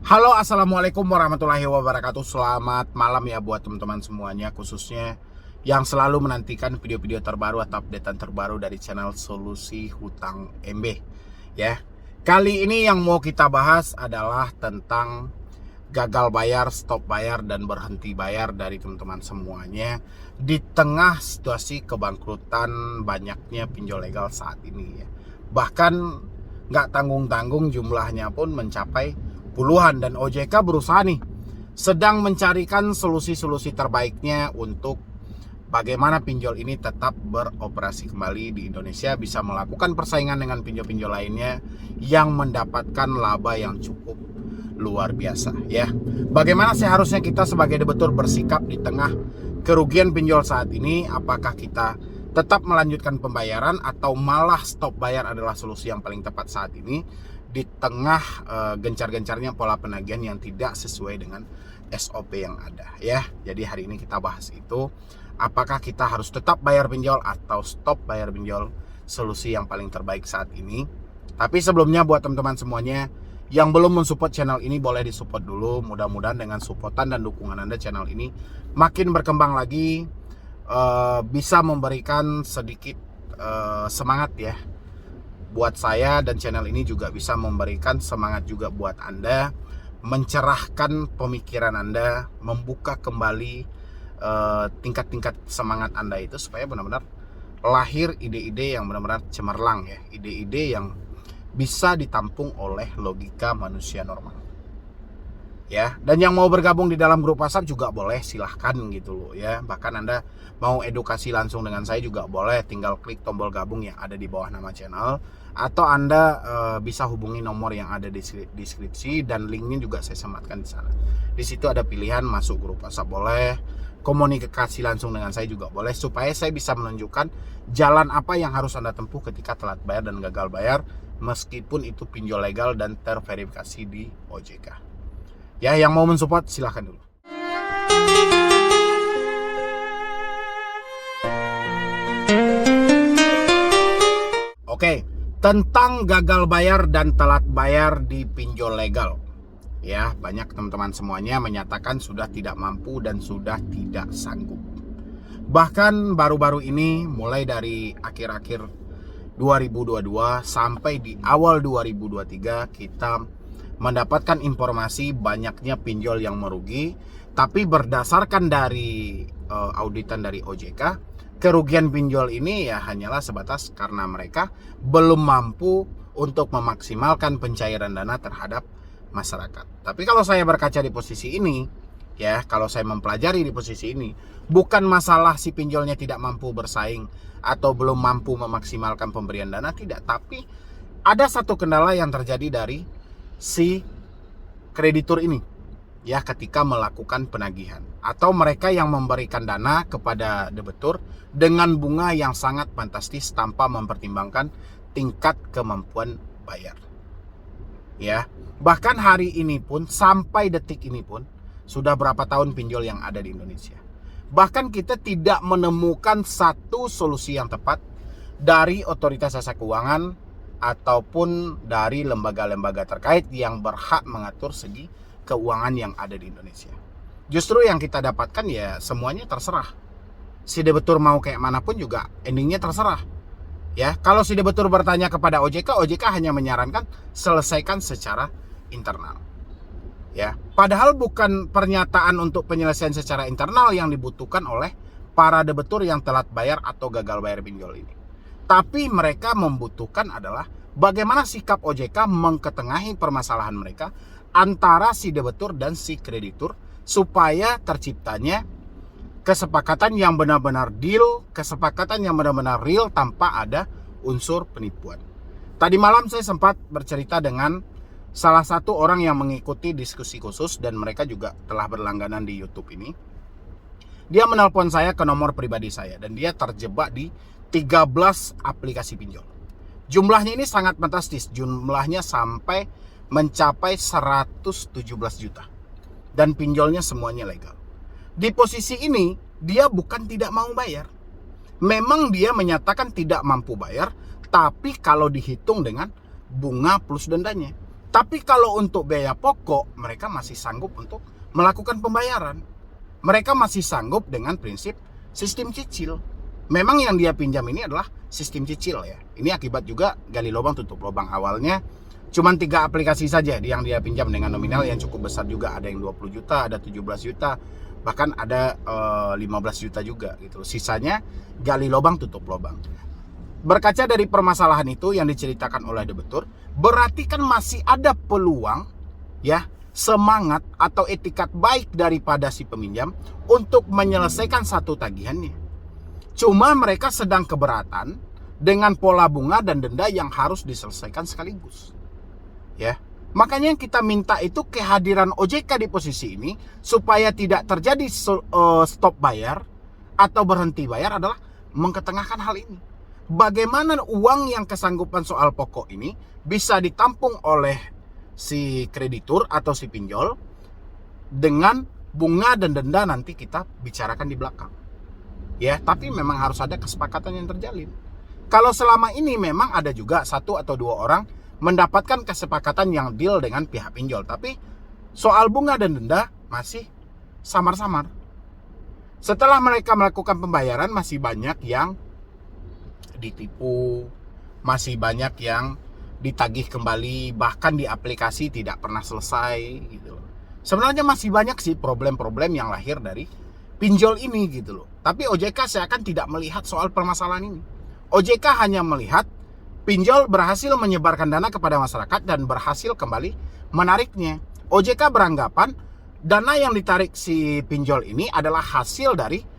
Halo, assalamualaikum warahmatullahi wabarakatuh. Selamat malam ya buat teman-teman semuanya, khususnya yang selalu menantikan video-video terbaru atau updatean terbaru dari channel Solusi Hutang MB ya. Kali ini yang mau kita bahas adalah tentang gagal bayar, stop bayar, dan berhenti bayar dari teman-teman semuanya di tengah situasi kebangkrutan banyaknya pinjol legal saat ini ya. Bahkan nggak tanggung-tanggung, jumlahnya pun mencapai puluhan, dan OJK berusaha nih, sedang mencarikan solusi-solusi terbaiknya untuk bagaimana pinjol ini tetap beroperasi kembali di Indonesia, bisa melakukan persaingan dengan pinjol-pinjol lainnya yang mendapatkan laba yang cukup luar biasa ya. Bagaimana seharusnya kita sebagai debitur bersikap di tengah kerugian pinjol saat ini? Apakah kita tetap melanjutkan pembayaran atau malah stop bayar adalah solusi yang paling tepat saat ini di tengah gencar-gencarnya pola penagihan yang tidak sesuai dengan SOP yang ada ya. Jadi hari ini kita bahas itu, apakah kita harus tetap bayar pinjol atau stop bayar pinjol, solusi yang paling terbaik saat ini. Tapi sebelumnya buat teman-teman semuanya yang belum mensupport channel ini, boleh disupport dulu. Mudah-mudahan dengan supportan dan dukungan Anda, channel ini makin berkembang lagi, bisa memberikan sedikit semangat ya buat saya, dan channel ini juga bisa memberikan semangat juga buat Anda, mencerahkan pemikiran Anda, membuka kembali tingkat-tingkat semangat Anda itu, supaya benar-benar lahir ide-ide yang benar-benar cemerlang ya, ide-ide yang bisa ditampung oleh logika manusia normal ya. Dan yang mau bergabung di dalam grup WhatsApp juga boleh, silahkan gitu loh ya. Bahkan Anda mau edukasi langsung dengan saya juga boleh, tinggal klik tombol gabung yang ada di bawah nama channel, atau Anda bisa hubungi nomor yang ada di deskripsi, dan linknya juga saya sematkan di sana. Di situ ada pilihan masuk grup WhatsApp boleh, komunikasi langsung dengan saya juga boleh, supaya saya bisa menunjukkan jalan apa yang harus Anda tempuh ketika telat bayar dan gagal bayar, meskipun itu pinjol legal dan terverifikasi di OJK. Ya, yang mau mensupport silahkan dulu. Oke, tentang gagal bayar dan telat bayar di pinjol legal. Ya, banyak teman-teman semuanya menyatakan sudah tidak mampu dan sudah tidak sanggup. Bahkan baru-baru ini, mulai dari akhir-akhir 2022 sampai di awal 2023, kita mendapatkan informasi banyaknya pinjol yang merugi. Tapi berdasarkan dari auditan dari OJK, kerugian pinjol ini ya hanyalah sebatas karena mereka belum mampu untuk memaksimalkan pencairan dana terhadap masyarakat. Tapi kalau saya berkaca di posisi ini ya, kalau saya mempelajari di posisi ini, bukan masalah si pinjolnya tidak mampu bersaing atau belum mampu memaksimalkan pemberian dana, tidak. Tapi ada satu kendala yang terjadi dari si kreditur ini ya, ketika melakukan penagihan, atau mereka yang memberikan dana kepada debitur dengan bunga yang sangat fantastis tanpa mempertimbangkan tingkat kemampuan bayar ya. Bahkan hari ini pun, sampai detik ini pun, sudah berapa tahun pinjol yang ada di Indonesia, bahkan kita tidak menemukan satu solusi yang tepat dari otoritas jasa keuangan ataupun dari lembaga-lembaga terkait yang berhak mengatur segi keuangan yang ada di Indonesia. Justru yang kita dapatkan ya semuanya terserah. Si debitur mau kayak manapun juga endingnya terserah. Ya, kalau si debitur bertanya kepada OJK, OJK hanya menyarankan selesaikan secara internal. Ya, padahal bukan pernyataan untuk penyelesaian secara internal yang dibutuhkan oleh para debitur yang telat bayar atau gagal bayar pinjol ini. Tapi mereka membutuhkan adalah bagaimana sikap OJK mengketengahi permasalahan mereka antara si debitur dan si kreditur, supaya terciptanya kesepakatan yang benar-benar deal, kesepakatan yang benar-benar real tanpa ada unsur penipuan. Tadi malam saya sempat bercerita dengan salah satu orang yang mengikuti diskusi khusus, dan mereka juga telah berlangganan di YouTube ini. Dia menelpon saya ke nomor pribadi saya, dan dia terjebak di 13 aplikasi pinjol. Jumlahnya ini sangat fantastis, jumlahnya sampai mencapai 117 juta. Dan pinjolnya semuanya legal. Di posisi ini, dia bukan tidak mau bayar. Memang dia menyatakan tidak mampu bayar, tapi kalau dihitung dengan bunga plus dendanya, Tapi kalau untuk biaya pokok, mereka masih sanggup untuk melakukan pembayaran. Mereka masih sanggup dengan prinsip sistem cicil. Memang yang dia pinjam ini adalah sistem cicil ya. Ini akibat juga gali lubang tutup lubang. Awalnya cuman 3 aplikasi saja yang dia pinjam dengan nominal yang cukup besar juga. Ada yang 20 juta, ada 17 juta, bahkan ada 15 juta juga gitu. Sisanya gali lubang tutup lubang. Berkaca dari permasalahan itu yang diceritakan oleh debitur, berarti kan masih ada peluang ya, semangat atau etikat baik daripada si peminjam untuk menyelesaikan satu tagihannya. Cuma mereka sedang keberatan dengan pola bunga dan denda yang harus diselesaikan sekaligus. Ya. Makanya yang kita minta itu kehadiran OJK di posisi ini supaya tidak terjadi stop bayar atau berhenti bayar adalah mengetengahkan hal ini. Bagaimana uang yang kesanggupan soal pokok ini bisa ditampung oleh si kreditur atau si pinjol dengan bunga dan denda nanti kita bicarakan di belakang. Ya, tapi memang harus ada kesepakatan yang terjalin. Kalau selama ini memang ada juga 1 atau 2 orang mendapatkan kesepakatan yang deal dengan pihak pinjol, tapi soal bunga dan denda masih samar-samar. Setelah mereka melakukan pembayaran masih banyak yang ditipu, masih banyak yang ditagih kembali, bahkan di aplikasi tidak pernah selesai gitu loh. Sebenarnya masih banyak sih problem-problem yang lahir dari pinjol ini gitu loh. Tapi OJK seakan tidak melihat soal permasalahan ini. OJK hanya melihat pinjol berhasil menyebarkan dana kepada masyarakat dan berhasil kembali menariknya. OJK beranggapan dana yang ditarik si pinjol ini adalah hasil dari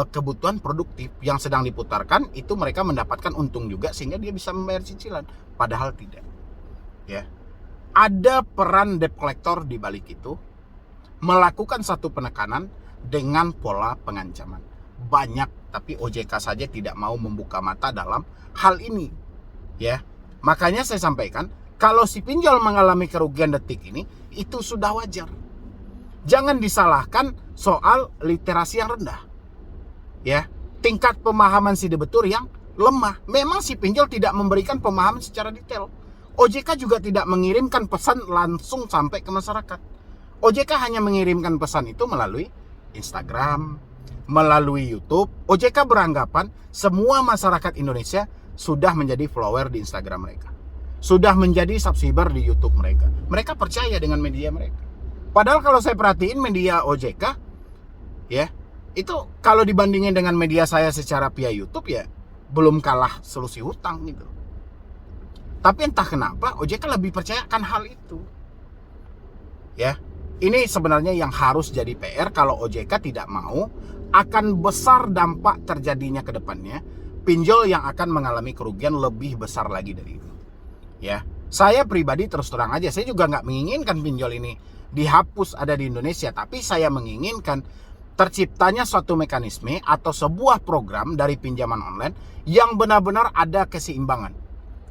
kebutuhan produktif yang sedang diputarkan, itu mereka mendapatkan untung juga sehingga dia bisa membayar cicilan, padahal tidak. Ya. Ada peran debt collector di balik itu melakukan satu penekanan dengan pola pengancaman. Banyak, tapi OJK saja tidak mau membuka mata dalam hal ini. Ya. Makanya saya sampaikan, kalau si pinjol mengalami kerugian detik ini, itu sudah wajar. Jangan disalahkan soal literasi yang rendah. Ya, tingkat pemahaman si debitur yang lemah. Memang si pinjol tidak memberikan pemahaman secara detail. OJK juga tidak mengirimkan pesan langsung sampai ke masyarakat. OJK hanya mengirimkan pesan itu melalui Instagram, melalui YouTube. OJK beranggapan semua masyarakat Indonesia sudah menjadi follower di Instagram mereka, sudah menjadi subscriber di YouTube mereka. Mereka percaya dengan media mereka. Padahal kalau saya perhatiin media OJK, ya, itu kalau dibandingin dengan media saya secara via YouTube ya belum kalah solusi hutang gitu. Tapi entah kenapa OJK lebih percayakan hal itu. Ya, ini sebenarnya yang harus jadi PR kalau OJK tidak mau akan besar dampak terjadinya ke depannya pinjol yang akan mengalami kerugian lebih besar lagi dari itu. Ya, saya pribadi terus terang aja, saya juga nggak menginginkan pinjol ini dihapus ada di Indonesia, tapi saya menginginkan terciptanya suatu mekanisme atau sebuah program dari pinjaman online yang benar-benar ada keseimbangan.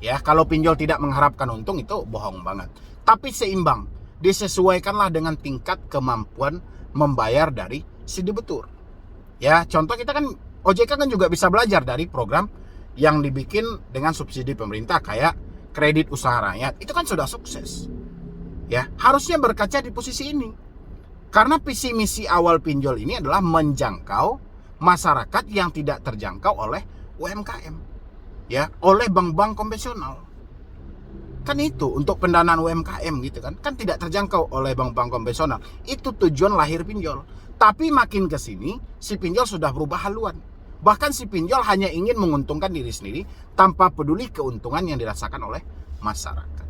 Ya, kalau pinjol tidak mengharapkan untung itu bohong banget. Tapi seimbang, disesuaikanlah dengan tingkat kemampuan membayar dari si debitur. Ya, contoh kita kan OJK kan juga bisa belajar dari program yang dibikin dengan subsidi pemerintah kayak kredit usaha rakyat. Itu kan sudah sukses. Ya, harusnya berkaca di posisi ini. Karena visi misi awal pinjol ini adalah menjangkau masyarakat yang tidak terjangkau oleh UMKM, ya, oleh bank-bank konvensional. Kan itu untuk pendanaan UMKM gitu kan tidak terjangkau oleh bank-bank konvensional. Itu tujuan lahir pinjol. Tapi makin ke sini si pinjol sudah berubah haluan. Bahkan si pinjol hanya ingin menguntungkan diri sendiri tanpa peduli keuntungan yang dirasakan oleh masyarakat.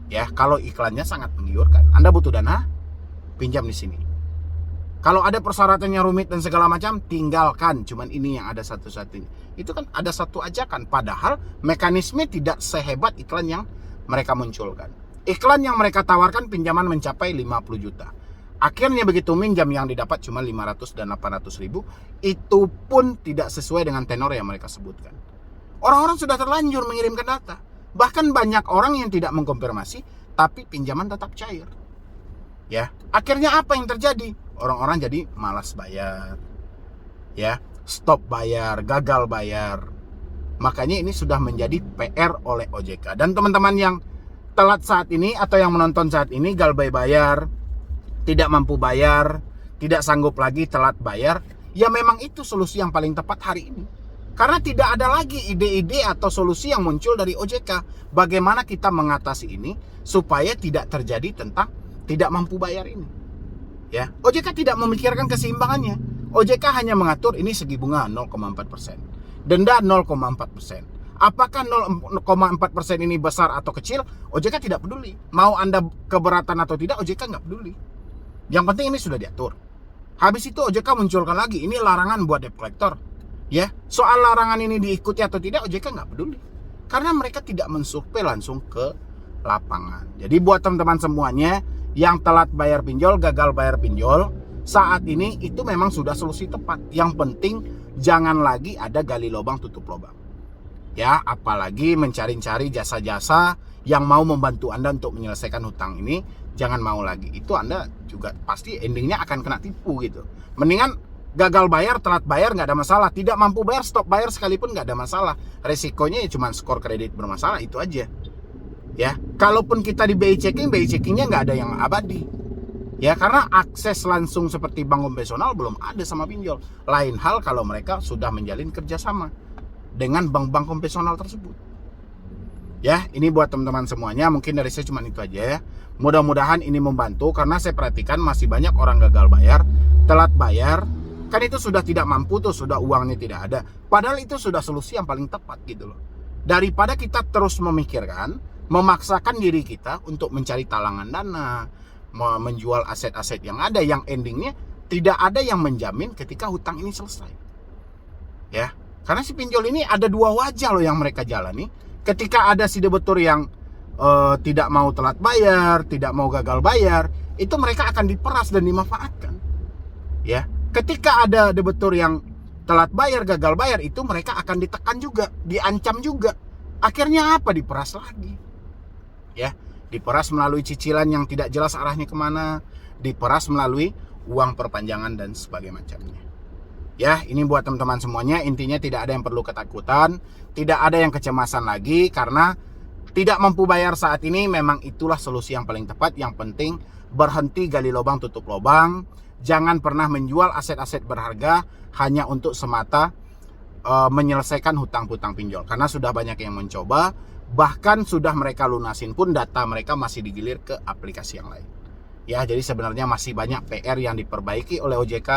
Ya, kalau iklannya sangat menggiurkan. Anda butuh dana, pinjam di sini. Kalau ada persyaratannya rumit dan segala macam, tinggalkan. Cuman ini yang ada satu-satunya. Itu kan ada satu ajakan. Padahal mekanisme tidak sehebat iklan yang mereka munculkan. Iklan yang mereka tawarkan pinjaman mencapai 50 juta. Akhirnya begitu minjam yang didapat cuma 500 dan 800 ribu. Itu pun tidak sesuai dengan tenor yang mereka sebutkan. Orang-orang sudah terlanjur mengirimkan data. Bahkan banyak orang yang tidak mengkonfirmasi, tapi pinjaman tetap cair. Ya, akhirnya apa yang terjadi? Orang-orang jadi malas bayar. Ya, stop bayar, gagal bayar. Makanya ini sudah menjadi PR oleh OJK. Dan teman-teman yang telat saat ini atau yang menonton saat ini galbay bayar, tidak mampu bayar, tidak sanggup lagi telat bayar, ya memang itu solusi yang paling tepat hari ini. Karena tidak ada lagi ide-ide atau solusi yang muncul dari OJK. Bagaimana kita mengatasi ini supaya tidak terjadi tentang tidak mampu bayar ini. Ya, OJK tidak memikirkan keseimbangannya. OJK hanya mengatur ini segi bunga 0,4%, denda 0,4%. Apakah 0,4% ini besar atau kecil? OJK tidak peduli. Mau Anda keberatan atau tidak, OJK nggak peduli. Yang penting ini sudah diatur. Habis itu OJK munculkan lagi, ini larangan buat debt collector. Ya, soal larangan ini diikuti atau tidak, OJK nggak peduli. Karena mereka tidak mensurvei langsung ke lapangan. Jadi buat teman-teman semuanya yang telat bayar pinjol, gagal bayar pinjol, saat ini itu memang sudah solusi tepat. Yang penting jangan lagi ada gali lubang tutup lubang. Ya, apalagi mencari-cari jasa-jasa yang mau membantu Anda untuk menyelesaikan hutang ini, jangan mau lagi. Itu Anda juga pasti endingnya akan kena tipu gitu. Mendingan gagal bayar, telat bayar nggak ada masalah. Tidak mampu bayar, stop bayar sekalipun nggak ada masalah. Resikonya ya cuma skor kredit bermasalah, itu aja. Ya, kalaupun kita di BI checkingnya nggak ada yang abadi. Ya, karena akses langsung seperti bank konvensional belum ada sama pinjol. Lain hal kalau mereka sudah menjalin kerjasama dengan bank-bank konvensional tersebut. Ya, ini buat teman-teman semuanya. Mungkin dari saya cuma itu aja ya. Mudah-mudahan ini membantu karena saya perhatikan masih banyak orang gagal bayar, telat bayar. Kan itu sudah tidak mampu tuh, sudah uangnya tidak ada. Padahal itu sudah solusi yang paling tepat gitu loh. Daripada kita terus memikirkan, memaksakan diri kita untuk mencari talangan dana, menjual aset-aset yang ada, yang endingnya tidak ada yang menjamin ketika hutang ini selesai. Ya, karena si pinjol ini ada dua wajah loh yang mereka jalani. Ketika ada si debitur yang tidak mau telat bayar, tidak mau gagal bayar, itu mereka akan diperas dan dimanfaatkan. Ya, ketika ada debitur yang telat bayar, gagal bayar, itu mereka akan ditekan juga, diancam juga. Akhirnya apa? Diperas lagi. Ya, diperas melalui cicilan yang tidak jelas arahnya kemana, diperas melalui uang perpanjangan dan sebagainya macamnya. Ya, ini buat teman-teman semuanya, intinya tidak ada yang perlu ketakutan, tidak ada yang kecemasan lagi, karena tidak mampu bayar saat ini memang itulah solusi yang paling tepat. Yang penting berhenti gali lubang tutup lubang, jangan pernah menjual aset-aset berharga hanya untuk semata menyelesaikan hutang-hutang pinjol, karena sudah banyak yang mencoba, bahkan sudah mereka lunasin pun data mereka masih digilir ke aplikasi yang lain. Ya, jadi sebenarnya masih banyak PR yang diperbaiki oleh OJK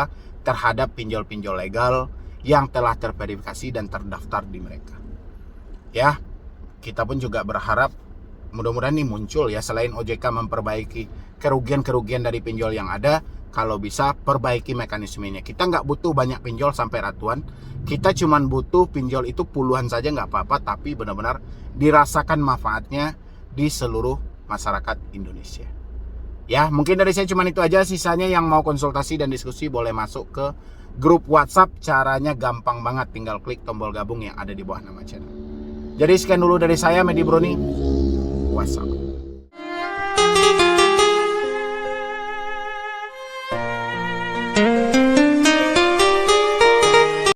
terhadap pinjol-pinjol legal yang telah terverifikasi dan terdaftar di mereka. Ya, kita pun juga berharap mudah-mudahan ini muncul ya, selain OJK memperbaiki kerugian-kerugian dari pinjol yang ada, kalau bisa perbaiki mekanismenya. Kita nggak butuh banyak pinjol sampai ratusan, kita cuman butuh pinjol itu puluhan saja nggak apa-apa, tapi benar-benar dirasakan manfaatnya di seluruh masyarakat Indonesia. Ya, mungkin dari saya cuma itu aja. Sisanya yang mau konsultasi dan diskusi boleh masuk ke grup WhatsApp. Caranya gampang banget, tinggal klik tombol gabung yang ada di bawah nama channel. Jadi sekian dulu dari saya, Medi Broni. WhatsApp.